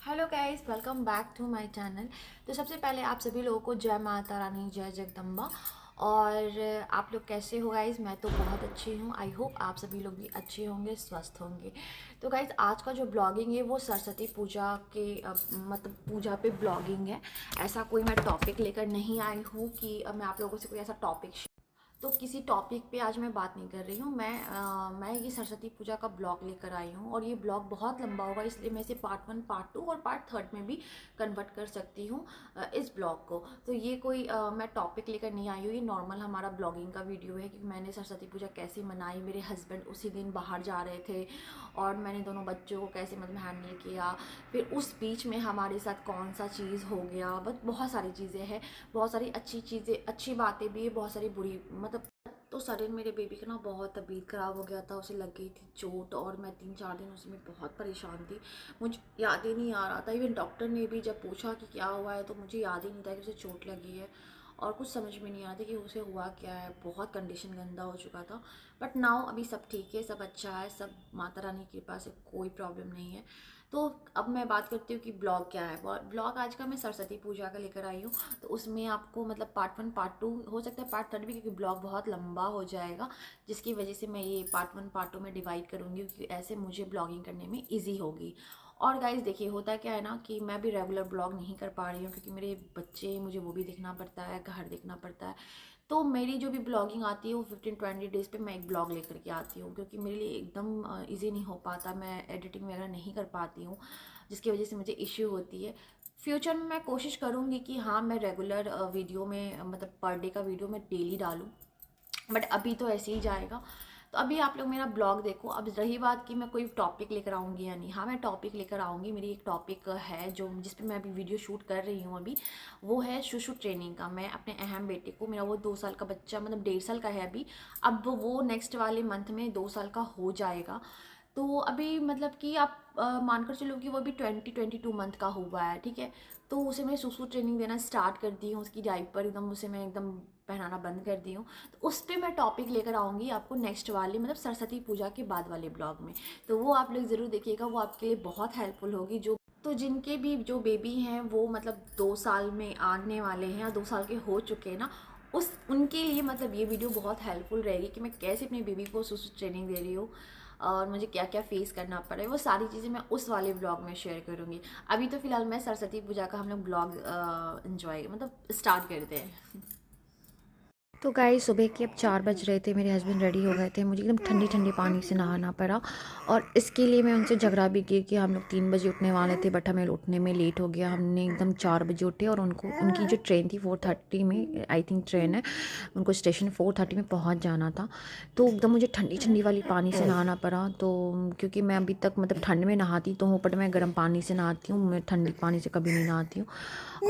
Hello guys, welcome back to my channel. तो सबसे पहले आप सभी लोगों को जय माता रानी, जय जगदम्बा। और आप लोग कैसे हो गाइस? मैं तो बहुत अच्छी हूँ। आई होप आप सभी लोग भी अच्छे होंगे, स्वस्थ होंगे। तो गाइस, आज का जो ब्लॉगिंग है वो सरस्वती पूजा के मतलब पूजा पे ब्लॉगिंग है। ऐसा कोई मैं टॉपिक लेकर नहीं आई हूँ कि मैं आप लोगों से कोई ऐसा टॉपिक, तो किसी टॉपिक पे आज मैं बात नहीं कर रही हूँ। मैं ये सरस्वती पूजा का ब्लॉग लेकर आई हूँ और ये ब्लॉग बहुत लंबा होगा, इसलिए मैं इसे पार्ट 1, पार्ट 2 और पार्ट 3 में भी कन्वर्ट कर सकती हूँ इस ब्लॉग को। तो ये कोई मैं टॉपिक लेकर नहीं आई हूँ, ये नॉर्मल हमारा ब्लॉगिंग का वीडियो है कि मैंने सरस्वती पूजा कैसे मनाई। मेरे हस्बैंड उसी दिन बाहर जा रहे थे और मैंने दोनों बच्चों को कैसे मतलब हैंडल किया। फिर उस बीच में हमारे साथ कौन सा चीज़ हो गया, बस बहुत सारी चीज़ें हैं, बहुत सारी अच्छी चीज़ें, अच्छी बातें भी है, बहुत सारी बुरी मतलब। तो सडन मेरे बेबी का ना बहुत तबीयत ख़राब हो गया था, उसे लग गई थी चोट और मैं 3-4 दिन उसमें बहुत परेशान थी। मुझे याद ही नहीं आ रहा था, इवन डॉक्टर ने भी जब पूछा कि क्या हुआ है तो मुझे याद ही नहीं था कि उसे चोट लगी है और कुछ समझ में नहीं आ रहा था कि उसे हुआ क्या है। बहुत कंडीशन गंदा हो चुका था। बट नाउ अभी सब ठीक है, सब अच्छा है, सब माता रानी की कृपा से कोई प्रॉब्लम नहीं है। तो अब मैं बात करती हूँ कि ब्लॉग क्या है। ब्लॉग आज का मैं सरस्वती पूजा का लेकर आई हूँ। तो उसमें आपको मतलब पार्ट 1, पार्ट 2, हो सकता है पार्ट 3 भी, क्योंकि ब्लॉग बहुत लंबा हो जाएगा, जिसकी वजह से मैं ये पार्ट 1, पार्ट 2 में डिवाइड करूँगी, क्योंकि ऐसे मुझे ब्लॉगिंग करने में ईजी होगी। और गाइज देखिए, होता क्या है ना कि मैं भी रेगुलर ब्लॉग नहीं कर पा रही हूँ, क्योंकि मेरे बच्चे, मुझे वो भी देखना पड़ता है, घर देखना पड़ता है। तो मेरी जो भी ब्लॉगिंग आती है वो 15-20 डेज़ पे मैं एक ब्लॉग लेकर के आती हूँ, क्योंकि मेरे लिए एकदम ईजी नहीं हो पाता, मैं एडिटिंग वगैरह नहीं कर पाती हूँ, जिसकी वजह से मुझे इश्यू होती है। फ्यूचर में मैं कोशिश करूँगी कि हाँ, मैं रेगुलर वीडियो में मतलब पर डे का वीडियो मैं डेली डालूँ, बट अभी तो ऐसे ही जाएगा। तो अभी आप लोग मेरा ब्लॉग देखो। अब रही बात कि मैं कोई टॉपिक लेकर आऊँगी या नहीं, हाँ मैं टॉपिक लेकर आऊँगी। मेरी एक टॉपिक है जो जिस पे मैं अभी वीडियो शूट कर रही हूँ अभी, वो है शुशु ट्रेनिंग का। मैं अपने अहम बेटे को, मेरा वो 2 साल का बच्चा, मतलब 1.5 साल का है अभी, अब वो नेक्स्ट वाले मंथ में 2 साल का हो जाएगा। तो अभी मतलब कि आप मानकर चलो कि वो अभी 22 मंथ का हुआ है, ठीक है। तो उसे मैं सुसु ट्रेनिंग देना स्टार्ट कर दी हूँ, उसकी डाइपर एकदम उसे मैं एकदम पहनाना बंद कर दी हूँ। तो उस पर मैं टॉपिक लेकर आऊँगी आपको नेक्स्ट वाले मतलब सरस्वती पूजा के बाद वाले ब्लॉग में। तो वो आप लोग ज़रूर देखिएगा, वो आपके लिए बहुत हेल्पफुल होगी। जो तो जिनके भी जो बेबी हैं वो मतलब 2 साल में आने वाले हैं या 2 साल के हो चुके हैं ना, उस उनके लिए मतलब ये वीडियो बहुत हेल्पफुल रहेगी कि मैं कैसे अपने बेबी को सुसु ट्रेनिंग दे रही हूँ और मुझे क्या क्या फेस करना पड़ा है। वो सारी चीज़ें मैं उस वाले ब्लॉग में शेयर करूँगी। अभी तो फ़िलहाल मैं सरस्वती पूजा का हम लोग ब्लॉग इन्जॉय मतलब स्टार्ट करते हैं। तो गाइस, सुबह के अब 4 बज रहे थे, मेरे हस्बैंड रेडी हो गए थे, मुझे एकदम ठंडी ठंडी पानी से नहाना पड़ा। और इसके लिए मैं उनसे झगड़ा भी की कि हम लोग 3 बजे उठने वाले थे, बट हमें उठने में लेट हो गया। हमने एकदम 4 बजे उठे और उनको, उनकी जो ट्रेन थी 4:30 में, आई थिंक ट्रेन है, उनको स्टेशन 4:30 में पहुंच जाना था। तो एकदम मुझे ठंडी ठंडी वाली पानी से नहाना पड़ा। तो क्योंकि मैं अभी तक मतलब ठंड में नहाती तो हूँ, बट मैं गर्म पानी से नहाती हूँ, मैं ठंडी पानी से कभी नहीं नहाती हूँ।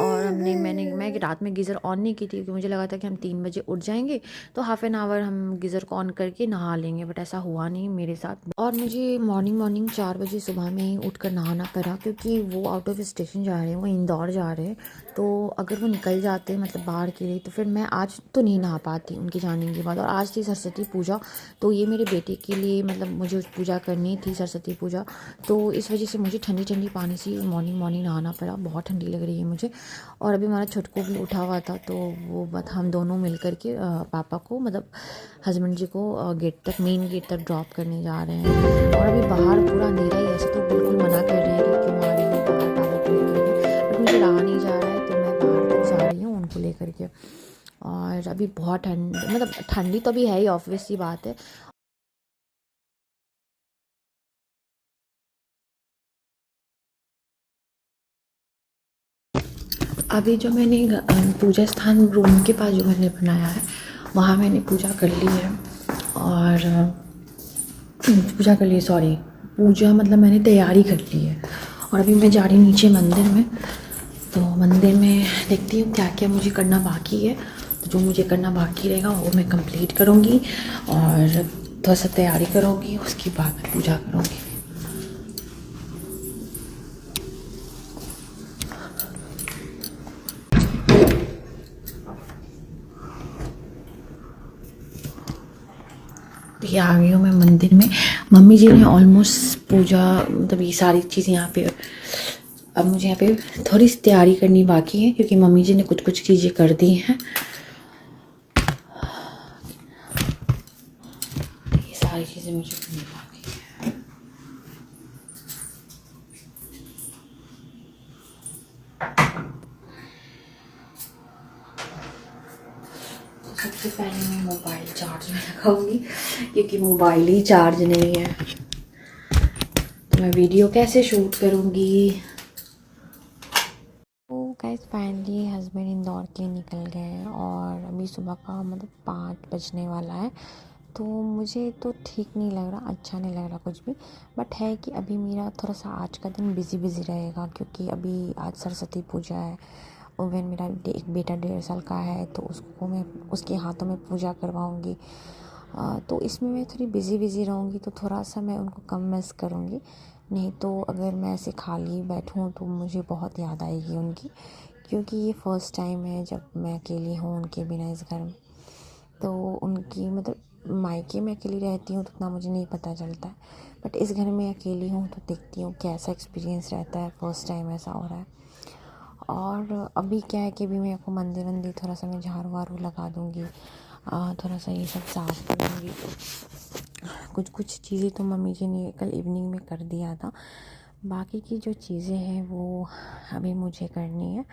और मैं रात में गीज़र ऑन नहीं की थी, क्योंकि मुझे लगा था कि हम 3 बजे उठ जाएंगे तो हाफ एन आवर हम गीज़र को ऑन करके नहा लेंगे, बट ऐसा हुआ नहीं मेरे साथ। और मुझे मॉर्निंग 4 बजे सुबह में ही उठकर नहाना पड़ा, क्योंकि वो आउट ऑफ स्टेशन जा रहे हैं, वो इंदौर जा रहे हैं। तो अगर वो निकल जाते हैं मतलब बाहर के लिए, तो फिर मैं आज तो नहीं नहा पाती उनके जाने के बाद। और आज थी सरस्वती पूजा, तो ये मेरे बेटे के लिए मतलब मुझे उस पूजा करनी थी, सरस्वती पूजा। तो इस वजह से मुझे ठंडी ठंडी पानी से मॉर्निंग नहाना पड़ा। बहुत ठंडी लग रही है मुझे। और अभी हमारा छुटकू भी उठा हुआ था, तो वो बस हम दोनों मिल कर के पापा को मतलब हस्बैंड जी को गेट तक, मेन गेट तक ड्रॉप करने जा रहे हैं। और अभी बाहर पूरा अंधेरा ही, ऐसे तो बिल्कुल मना कर रहे हैं कि क्यों आ रही है बाहर पापा को लेकर के, बट मुझे रहा नहीं जा रहा है, तो मैं बाहर तक जा रही हूँ उनको लेकर के। और अभी बहुत ठंड, मतलब ठंडी तो अभी है ही, ऑब्वियस सी बात है। अभी जो मैंने पूजा स्थान रूम के पास जो मैंने बनाया है, वहाँ मैंने पूजा कर ली है। और पूजा कर ली, सॉरी, पूजा मतलब मैंने तैयारी कर ली है। और अभी मैं जा रही हूँ नीचे मंदिर में। तो मंदिर में देखती हूँ क्या क्या मुझे करना बाकी है। तो जो मुझे करना बाकी रहेगा वो मैं कंप्लीट करूँगी और थोड़ा सा तैयारी करूँगी, उसके बाद मैं पूजा करूँगी। ये आ गई हूँ मैं मंदिर में। मम्मी जी ने ऑलमोस्ट पूजा मतलब ये सारी चीज़ें यहाँ पे अब मुझे यहाँ पे थोड़ी सी तैयारी करनी बाकी है क्योंकि मम्मी जी ने कुछ कुछ चीज़ें कर दी हैं। ये सारी चीज़ें मुझे करनी बाकी है। सबसे पहले मैं मोबाइल चार्ज में लगाऊंगी क्योंकि मोबाइल ही चार्ज नहीं है तो मैं वीडियो कैसे शूट करूंगी। तो गाइस फाइनली हस्बैंड इंदौर के लिए निकल गए और अभी सुबह का मतलब 5 बजने वाला है। तो मुझे तो ठीक नहीं लग रहा, अच्छा नहीं लग रहा कुछ भी, बट है कि अभी मेरा थोड़ा सा आज का दिन बिज़ी रहेगा क्योंकि अभी आज सरस्वती पूजा है। इवन मेरा एक बेटा 1.5 साल का है तो उसको मैं उसके हाथों में पूजा करवाऊँगी। तो इसमें मैं थोड़ी बिज़ी रहूँगी तो थोड़ा सा मैं उनको कम मिस करूँगी। नहीं तो अगर मैं ऐसे खाली बैठूँ तो मुझे बहुत याद आएगी उनकी, क्योंकि ये फ़र्स्ट टाइम है जब मैं अकेली हूँ उनके बिना इस घर में। तो उनकी मतलब मायके में अकेली रहती हूँ तो उतना मुझे नहीं पता चलता है, बट इस घर में अकेली हूँ तो देखती हूँ कैसा एक्सपीरियंस रहता है। फ़र्स्ट टाइम ऐसा हो रहा है। और अभी क्या है कि अभी मेरे को मंदिर थोड़ा सा मैं झाड़ू वारू लगा दूँगी, थोड़ा सा ये सब साफ़ कर दूँगी। कुछ चीज़ें तो मम्मी जी ने कल इवनिंग में कर दिया था, बाकी की जो चीज़ें हैं वो अभी मुझे करनी है।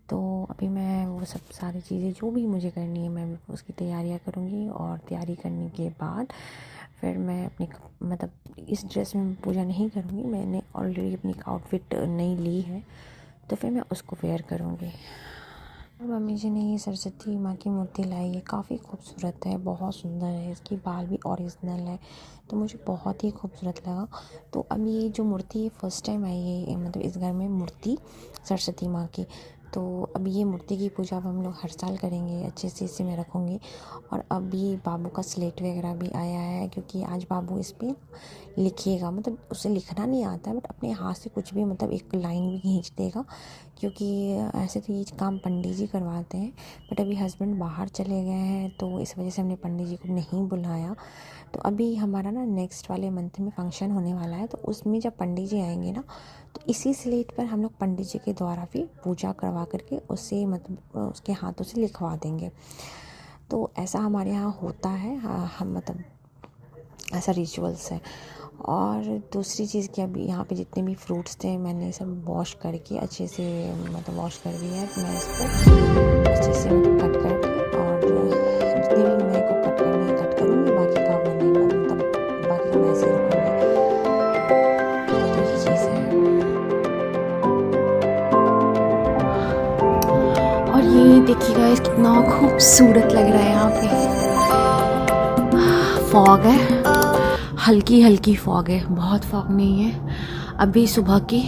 तो अभी मैं वो सब सारी चीज़ें जो भी मुझे करनी है मैं उसकी तैयारियां करूँगी और तैयारी करने के बाद फिर मैं अपनी मतलब इस ड्रेस में पूजा नहीं करूँगी। मैंने ऑलरेडी अपनी आउटफिट नई ली है तो फिर मैं उसको वेयर करूँगी। और मम्मी जी ने ये सरस्वती माँ की मूर्ति लाई है, काफ़ी खूबसूरत है, बहुत सुंदर है, इसकी बाल भी ओरिजिनल है तो मुझे बहुत ही खूबसूरत लगा। तो अब ये जो मूर्ति फर्स्ट टाइम आई है मतलब इस घर में मूर्ति सरस्वती माँ की, तो अब ये मूर्ति की पूजा अब हम लोग हर साल करेंगे, अच्छे से इसे मैं रखूँगी। और अभी बाबू का स्लेट वगैरह भी आया है क्योंकि आज बाबू इस पर लिखिएगा, मतलब उसे लिखना नहीं आता है बट अपने हाथ से कुछ भी मतलब एक लाइन भी खींच देगा, क्योंकि ऐसे तो ये काम पंडित जी करवाते हैं बट अभी हस्बैंड बाहर चले गए हैं तो इस वजह से हमने पंडित जी को नहीं बुलाया। तो अभी हमारा ना नेक्स्ट वाले मंथ में फंक्शन होने वाला है तो उसमें जब पंडित जी आएंगे ना तो इसी स्लेट पर हम लोग पंडित जी के द्वारा फिर पूजा करवा करके उससे मतलब उसके हाथों से लिखवा देंगे। तो ऐसा हमारे यहाँ होता है, हम मतलब ऐसा रिचुअल्स है। और दूसरी चीज़ कि अभी यहाँ पे जितने भी फ्रूट्स थे मैंने सब वॉश करके अच्छे से मतलब वॉश कर दिया है। मैं इसको अच्छे से मतलब कट करके और जितने भी मेरे को कट करने हैं कट करूँगी, बाकी का मैंने मतलब बाकी का मैं ऐसे रखूँगी। तो ये चीज़ है। और ये देखिएगा कितना खूबसूरत लग रहा है, यहाँ पे फॉग है, हल्की फॉग है, बहुत फॉग नहीं है। अभी सुबह के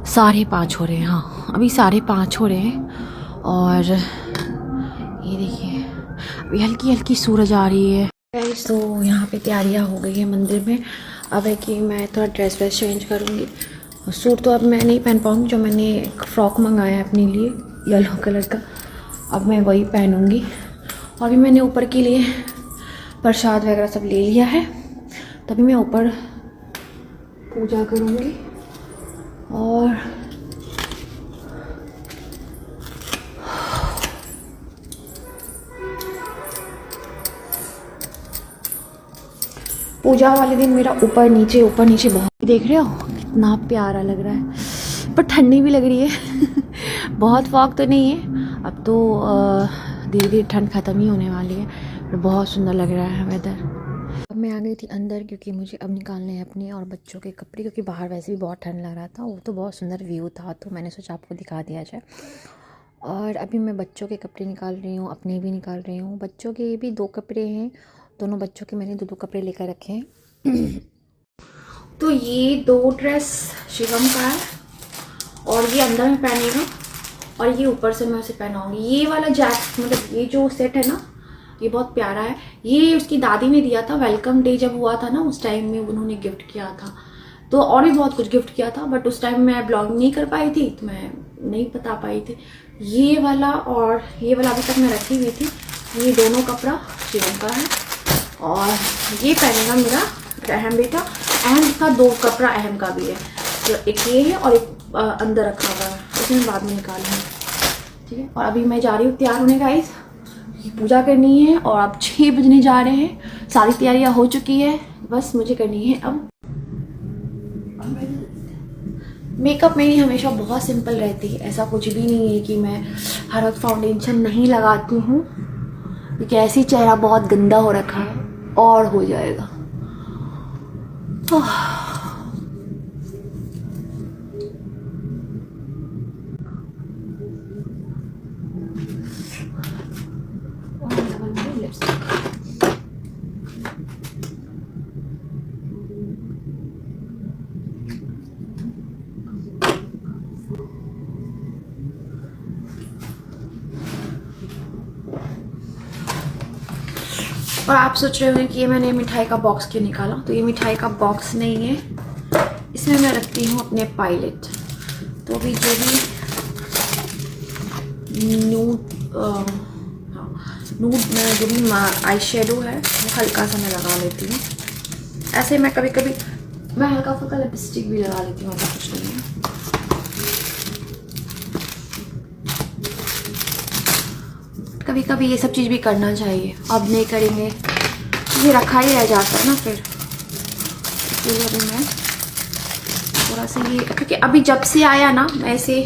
5:30 हो रहे हैं, हाँ अभी 5:30 हो रहे हैं और ये देखिए अभी हल्की सूरज आ रही है। तो यहाँ पे तैयारियाँ हो गई है मंदिर में। अब है कि मैं थोड़ा ड्रेस चेंज करूँगी। सूट तो अब मैं नहीं पहन पाऊँगी, जो मैंने एक फ़्रॉक मंगाया है अपने लिए येलो कलर का, अब मैं वही पहनूँगी। और भी मैंने ऊपर के लिए प्रसाद वगैरह सब ले लिया है, तभी मैं ऊपर पूजा करूँगी। और पूजा वाले दिन मेरा ऊपर नीचे बहुत, देख रहे हो कितना प्यारा लग रहा है, पर ठंडी भी लग रही है बहुत फॉग तो नहीं है, अब तो धीरे धीरे ठंड ख़त्म ही होने वाली है, पर बहुत सुंदर लग रहा है वेदर। अब मैं आ गई थी अंदर क्योंकि मुझे अब निकालने हैं अपने और बच्चों के कपड़े, क्योंकि बाहर वैसे भी बहुत ठंड लग रहा था, वो तो बहुत सुंदर व्यू था तो मैंने सोचा आपको दिखा दिया जाए। और अभी मैं बच्चों के कपड़े निकाल रही हूँ, अपने भी निकाल रही हूँ। बच्चों के भी 2 कपड़े हैं, दोनों बच्चों के मैंने 2 कपड़े लेकर रखे हैं। तो ये 2 ड्रेस शिवम का है और ये अंदर में पहनेगा और ये ऊपर से मैं उसे पहनाऊँगी। ये वाला जैकेट मतलब ये जो सेट है ना ये बहुत प्यारा है, ये उसकी दादी ने दिया था वेलकम डे जब हुआ था ना, उस टाइम में उन्होंने गिफ्ट किया था। तो और भी बहुत कुछ गिफ्ट किया था बट उस टाइम मैं ब्लॉग नहीं कर पाई थी तो मैं नहीं बता पाई थी। ये वाला और ये वाला अभी तक मैं रखी हुई थी। ये दोनों कपड़ा शिवम का है और ये पहनेगा मेरा अहम बेटा। अहम का 2 कपड़ा अहम का भी है। एक ये है और एक अंदर रखा हुआ है, उसे मैं बाद में निकालूंगी। ठीक है, और अभी मैं जा रही हूँ तैयार होने गाइस, पूजा करनी है और अब 6 बजने जा रहे हैं। सारी तैयारियां हो चुकी है, बस मुझे करनी है अब। मेकअप मेरी हमेशा बहुत सिंपल रहती है, ऐसा कुछ भी नहीं है कि मैं हर वक्त फाउंडेशन नहीं लगाती हूँ, क्योंकि ऐसी चेहरा बहुत गंदा हो रखा है और हो जाएगा। और आप सोच रहे होंगे कि ये मैंने मिठाई का बॉक्स क्यों निकाला, तो ये मिठाई का बॉक्स नहीं है, इसमें मैं रखती हूँ अपने पायलेट। तो अभी जो भी नूड में जो भी आई शेडो है वो हल्का सा मैं लगा लेती हूँ। ऐसे मैं कभी कभी मैं हल्का फुल्का लिपस्टिक भी लगा लेती हूँ, ऐसा कुछ नहीं है। कभी कभी ये सब चीज़ भी करना चाहिए, अब नहीं करेंगे ये रखा ही रह जाता है ना फिर। इसलिए अभी मैं थोड़ा सा ये, क्योंकि अभी जब से आया ना मैं इसे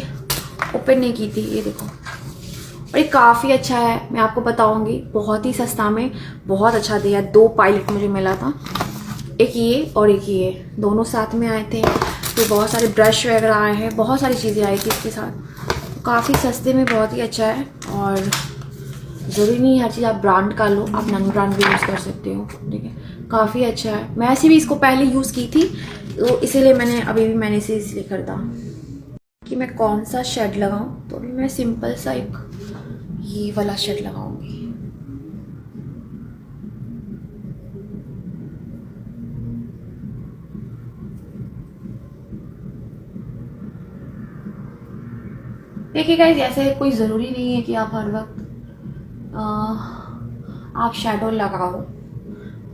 ओपन नहीं की थी, ये देखो। और ये काफ़ी अच्छा है, मैं आपको बताऊंगी, बहुत ही सस्ता में बहुत अच्छा दिया। 2 पायलेट मुझे मिला था, एक ये और एक ये, दोनों साथ में आए थे। तो बहुत सारे ब्रश वगैरह आए हैं, बहुत सारी चीज़ें आई थी इसके साथ, काफ़ी सस्ते में बहुत ही अच्छा है। और ज़रूरी नहीं हर चीज़ आप ब्रांड का लो, आप नॉन ब्रांड भी यूज़ कर सकते हो। ठीक है, काफ़ी अच्छा है। मैं ऐसे भी इसको पहले यूज़ की थी, तो इसीलिए मैंने इसे इसलिए खरीदा कि मैं कौन सा शेड लगाऊं। तो अभी मैं सिंपल सा एक ये वाला शेड लगाऊंगी। देखिए गाइस, ऐसे कोई ज़रूरी नहीं है कि आप हर वक्त आप शेडो लगाओ।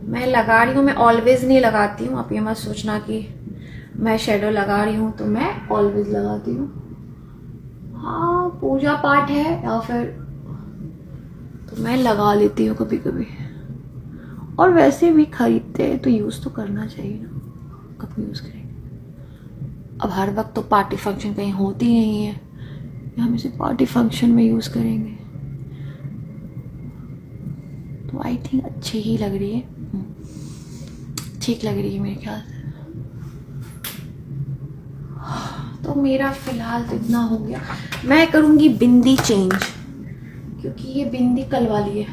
मैं लगा रही हूँ, मैं ऑलवेज नहीं लगाती हूँ। आप ये मत सोचना कि मैं शेडो लगा रही हूँ तो मैं ऑलवेज लगाती हूँ। हाँ, पूजा पाठ है या फिर तो मैं लगा लेती हूँ कभी कभी। और वैसे भी खरीदते हैं तो यूज़ तो करना चाहिए ना, कब यूज़ करेंगे। अब हर वक्त तो पार्टी फंक्शन कहीं होती नहीं है, हम इसे पार्टी फंक्शन में यूज़ करेंगे तो आई थिंक अच्छी ही लग रही है, ठीक लग रही है मेरे ख्याल से। तो मेरा फिलहाल तो इतना हो गया। मैं करूँगी बिंदी चेंज, क्योंकि ये बिंदी कल वाली है।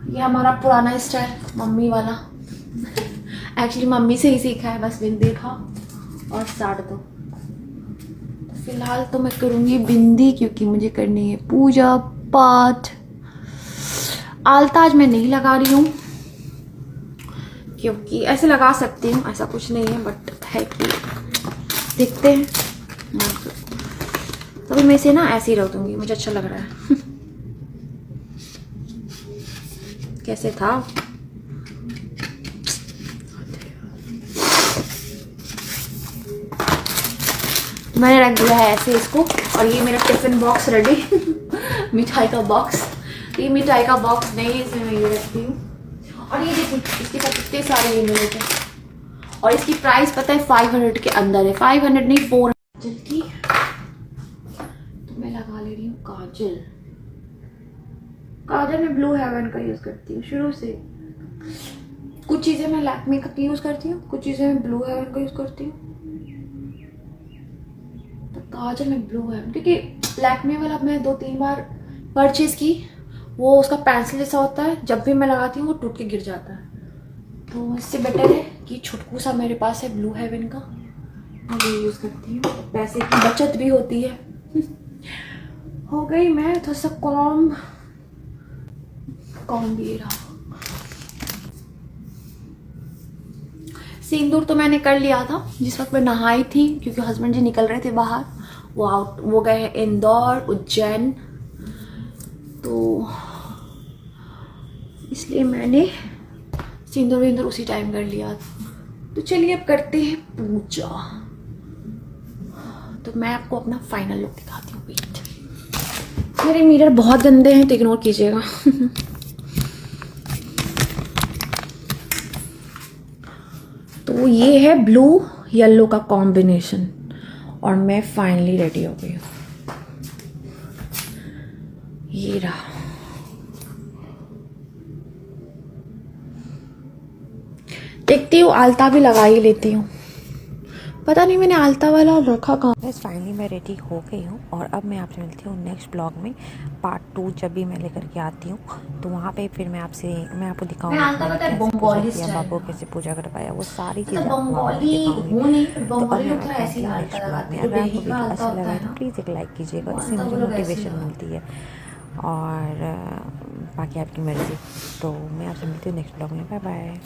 ये हमारा पुराना स्टाइल मम्मी वाला एक्चुअली मम्मी से ही सीखा है, बस बिंदी था और साड़ दो। फिलहाल तो मैं करूँगी बिंदी, क्योंकि मुझे करनी है पूजा पाठ। आलताज मैं नहीं लगा रही हूँ, क्योंकि ऐसे लगा सकती हूँ, ऐसा कुछ नहीं है, बट है कि देखते हैं। तो मैं इसे ना ऐसे ही रख दूँगी, मुझे अच्छा लग रहा है कैसे था। मैंने रख दिया है ऐसे इसको। और ये मेरा टिफिन बॉक्स रेडी मिठाई का बॉक्स। ये मिठाई का बॉक्स नहीं है, इसमें मैं ये रखती हूँ। और ये देखिए इसके साथ कितने सारे ये मिले थे, और इसकी प्राइस पता है 500 के अंदर है, 500 नहीं 400 की। तो मैं लगा ले रही हूँ काजल। काजल मैं ब्लू हेवन का यूज़ करती हूँ शुरू से। कुछ चीज़ें मैं लैक्मे का यूज़ करती हूँ, कुछ चीज़ें मैं ब्लू हेवन का यूज़ करती हूँ। तो काजल में ब्लू हेवन, क्योंकि लैक्मे वाला मैं 2-3 बार परचेज़ की, वो उसका पेंसिल जैसा होता है, जब भी मैं लगाती हूँ वो टूट के गिर जाता है। तो इससे बेटर है कि छुटकू सा मेरे पास है ब्लू हेवन का, मैं ये यूज़ करती हूँ। पैसे की बचत भी होती है हो गई मैं थोड़ा सा कॉम भी रहा। सिंदूर तो मैंने कर लिया था जिस वक्त मैं नहाई थी, क्योंकि हस्बैंड जी निकल रहे थे बाहर, वो गए हैं इंदौर उज्जैन, तो इसलिए मैंने सिंदूर विंदूर उसी टाइम कर लिया था। तो चलिए अब करते हैं पूजा। तो मैं आपको अपना फाइनल लुक दिखाती हूँ। वेट, मेरे मिरर बहुत गंदे हैं तो इग्नोर कीजिएगा। तो ये है ब्लू येलो का कॉम्बिनेशन और मैं फाइनली रेडी हो गई हूँ। ये रहा। देखती हूँ आलता भी लगा ही लेती हूँ। पता नहीं मैंने आलता वाला रखा कहाँ। बस फाइनली मैं रेडी हो गई हूँ और अब मैं आपसे मिलती हूँ नेक्स्ट ब्लॉग में पार्ट 2 जब भी मैं लेकर के आती हूँ। तो वहाँ पे फिर मैं आपको दिखाऊंगी मैंने कैसे पूजा किया, बाबू कैसे पूजा करवाया, वो सारी मतलब चीज़ें आपको वहाँ पे बंगाली दिखाऊंगी। वो नहीं, पर तो अब बंगाली मैं लोग थोड़ा ऐसे मिलती ही हूँ आलता नेक्स्ट ब्लॉग लगाते में। हैं, जो अगर आपको डेली का वीडियो आलता अच्छा होता लगा है है तो ना, प्लीज़ एक लाइक कीजिएगा, वो इससे आलता वो मुझे लोग ऐसे ही मोटिवेशन लगाते मिलती है। और बाकी आपकी मर्ज़ी। तो मैं आपसे मिलती हूँ नेक्स्ट ब्लॉग में। Bye bye.